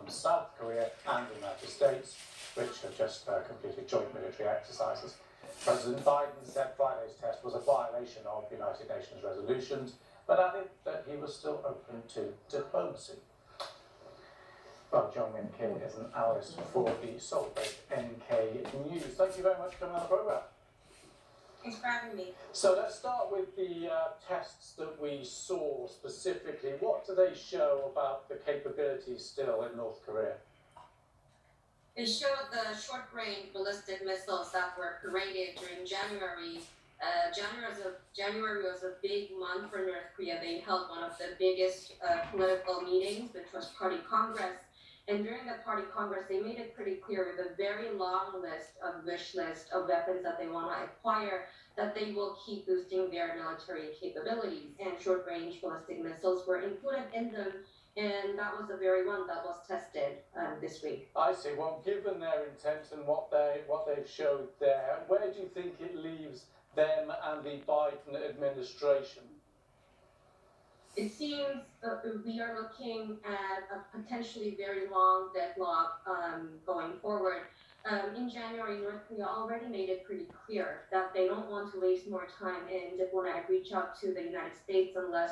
from South Korea and the United States, which have just completed joint military exercises. President Biden said Friday's test was a violation of United Nations resolutions, but added that he was still open to diplomacy. Well, Jeongmin Kim is an analyst for the Seoul-based NK News. Thank you very much for coming on the programme. Thanks for having me. So let's start with the tests that we saw specifically. What do they show about the capabilities still in North Korea? It showed the short-range ballistic missiles that were paraded during January. January was a big month for North Korea. They held one of the biggest political meetings, which was Party Congress. And during the Party Congress, they made it pretty clear with a very long wish list of weapons that they want to acquire, that they will keep boosting their military capabilities. And short-range ballistic missiles were included in them. And that was the very one that was tested this week. I see. Well, given their intent and what they've showed there, where do you think it leaves them and the Biden administration? It seems we are looking at a potentially very long deadlock going forward. In January, North Korea already made it pretty clear that they don't want to waste more time in diplomatic reach out to the United States unless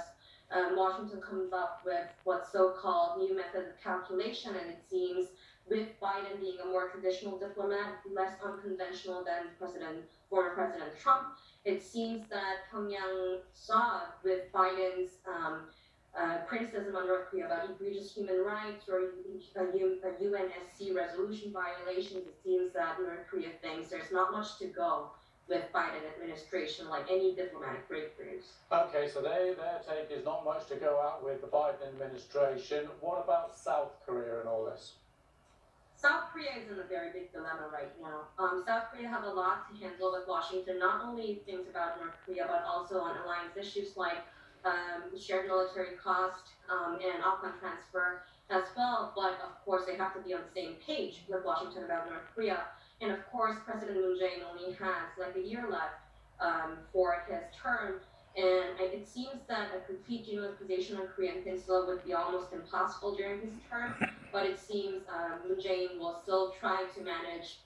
Washington comes up with what's so-called new method of calculation, and it seems with Biden being a more traditional diplomat, less unconventional than former President Trump, it seems that Pyongyang saw with Biden's criticism on North Korea about egregious human rights or UNSC resolution violations, it seems that North Korea thinks there's not much to go with Biden administration, like any diplomatic breakthroughs. Okay, so their take is not much to go out with the Biden administration. What about South Korea and all this? South Korea is in a very big dilemma right now. South Korea have a lot to handle with Washington, not only things about North Korea, but also on alliance issues like shared military cost and op-con transfer as well. But of course, they have to be on the same page with Washington about North Korea. And of course, President Moon Jae-in only has like a year left for his term. And it seems that a complete denuclearization on Korean Peninsula would be almost impossible during his term. But it seems Moon Jae-in will still try to manage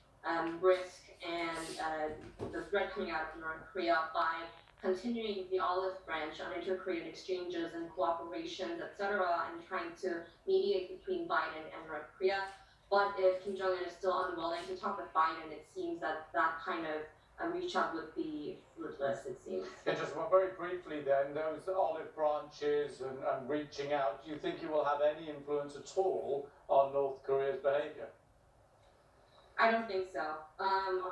risk and the threat coming out of North Korea by continuing the olive branch on inter-Korean exchanges and cooperations, etc., and trying to mediate between Biden and North Korea. But if Kim Jong-un is still unwilling to talk with Biden, it seems that kind of reach out would be fruitless, it seems. Yeah, just very briefly then, those olive branches and reaching out, do you think it will have any influence at all on North Korea's behaviour? I don't think so,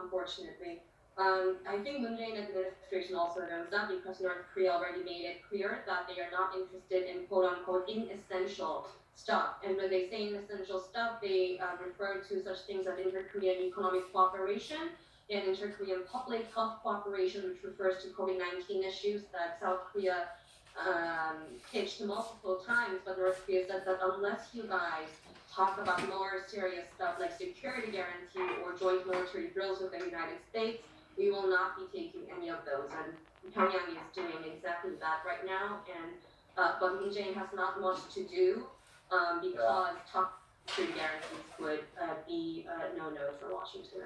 unfortunately. I think Moon Jae-in administration also knows that because North Korea already made it clear that they are not interested in quote-unquote inessential stuff. And when they say inessential stuff, they refer to such things as inter-Korean economic cooperation and inter-Korean public health cooperation, which refers to COVID-19 issues that South Korea pitched multiple times. But North Korea said that unless you guys talk about more serious stuff like security guarantee or joint military drills with the United States, we will not be taking any of those. And Pyongyang is doing exactly that right now. And but Moon Jae-in has not much to do because security guarantees would be a no-no for Washington.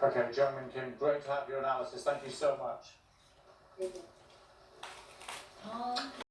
Okay, Jeongmin Kim, great to have your analysis. Thank you so much. Thank you.